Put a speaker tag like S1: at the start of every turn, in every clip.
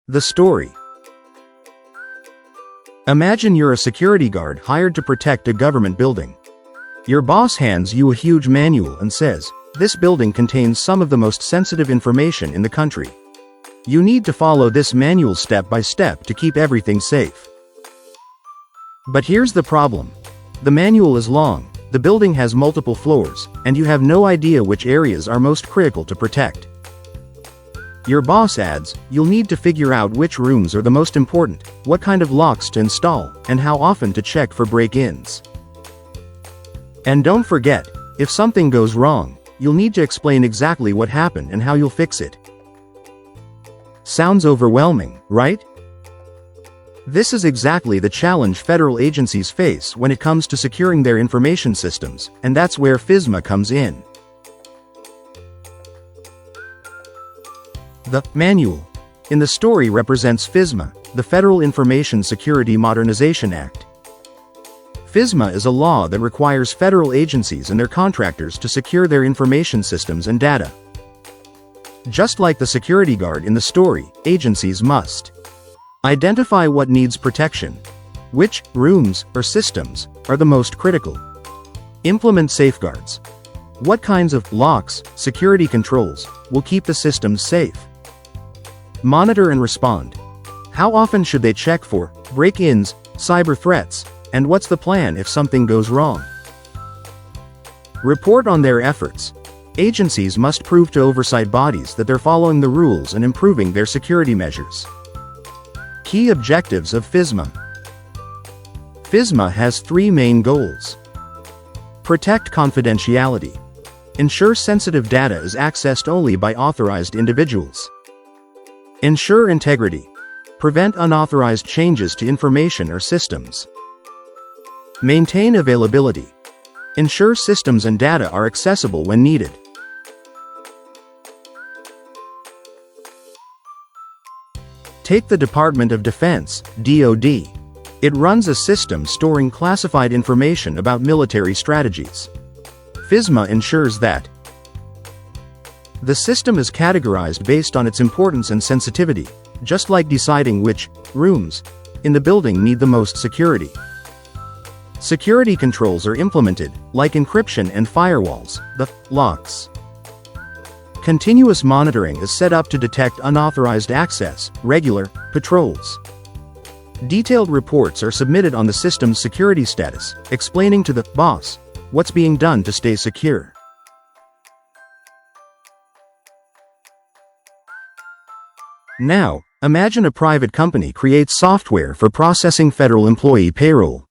S1: The story. Imagine you're a security guard hired to protect a government building. Your boss hands you a huge manual and says, "This building contains some of the most sensitive information in the country. You need to follow this manual step by step to keep everything safe." But here's the problem. The manual is long, the building has multiple floors, and you have no idea which areas are most critical to protect. Your boss adds, "You'll need to figure out which rooms are the most important, what kind of locks to install, and how often to check for break-ins. And don't forget, if something goes wrong, you'll need to explain exactly what happened and how you'll fix it." Sounds overwhelming, right? This is exactly the challenge federal agencies face when it comes to securing their information systems, and that's where FISMA comes in. The manual in the story represents FISMA, the Federal Information Security Modernization Act. FISMA is a law that requires federal agencies and their contractors to secure their information systems and data. Just like the security guard in the story, agencies must identify what needs protection, which rooms or systems are the most critical, implement safeguards, what kinds of locks, security controls will keep the systems safe, monitor and respond. How often should they check for break-ins, cyber threats, and what's the plan if something goes wrong? Report on their efforts. Agencies must prove to oversight bodies that they're following the rules and improving their security measures. Key objectives of FISMA. FISMA has three main goals. Protect confidentiality. Ensure sensitive data is accessed only by authorized individuals. Ensure integrity. Prevent unauthorized changes to information or systems. Maintain availability. Ensure systems and data are accessible when needed. Take the Department of Defense, DoD. It runs a system storing classified information about military strategies. FISMA ensures that the system is categorized based on its importance and sensitivity, just like deciding which rooms in the building need the most security. Security controls are implemented, like encryption and firewalls, the locks. Continuous monitoring is set up to detect unauthorized access, regular patrols. Detailed reports are submitted on the system's security status, explaining to the boss what's being done to stay secure. Now, imagine a private company creates software for processing federal employee payroll.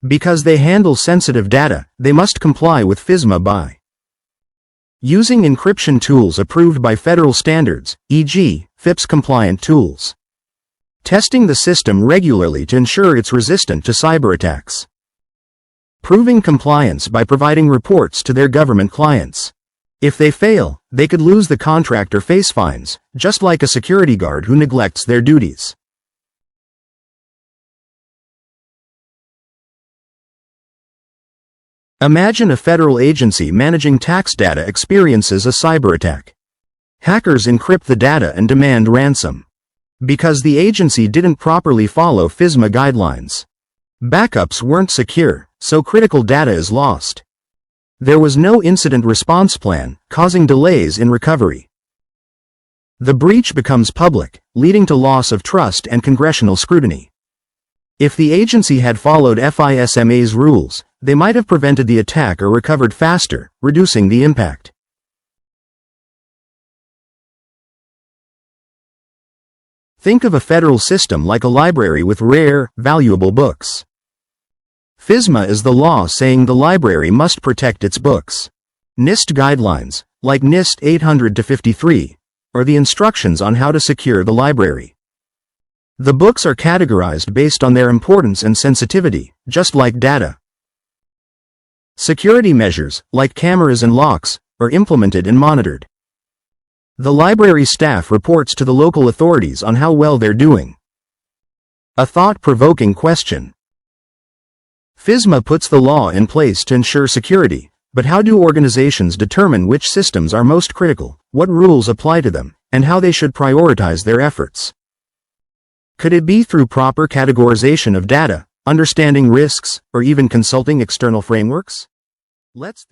S1: Because they handle sensitive data, they must comply with FISMA by using encryption tools approved by federal standards, e.g., FIPS-compliant tools. Testing the system regularly to ensure it's resistant to cyber attacks. Proving compliance by providing reports to their government clients. If they fail, they could lose the contract or face fines, just like a security guard who neglects their duties. Imagine a federal agency managing tax data experiences a cyber attack. Hackers encrypt the data and demand ransom. Because the agency didn't properly follow FISMA guidelines. Backups weren't secure, so critical data is lost. There was no incident response plan, causing delays in recovery. The breach becomes public, leading to loss of trust and congressional scrutiny. If the agency had followed FISMA's rules, they might have prevented the attack or recovered faster, reducing the impact. Think of a federal system like a library with rare, valuable books. FISMA is the law saying the library must protect its books. NIST guidelines, like NIST 800-53, are the instructions on how to secure the library. The books are categorized based on their importance and sensitivity, just like data. Security measures, like cameras and locks, are implemented and monitored. The library staff reports to the local authorities on how well they're doing. A thought-provoking question. FISMA puts the law in place to ensure security, but how do organizations determine which systems are most critical, what rules apply to them, and how they should prioritize their efforts? Could it be through proper categorization of data, understanding risks, or even consulting external frameworks? Let's think.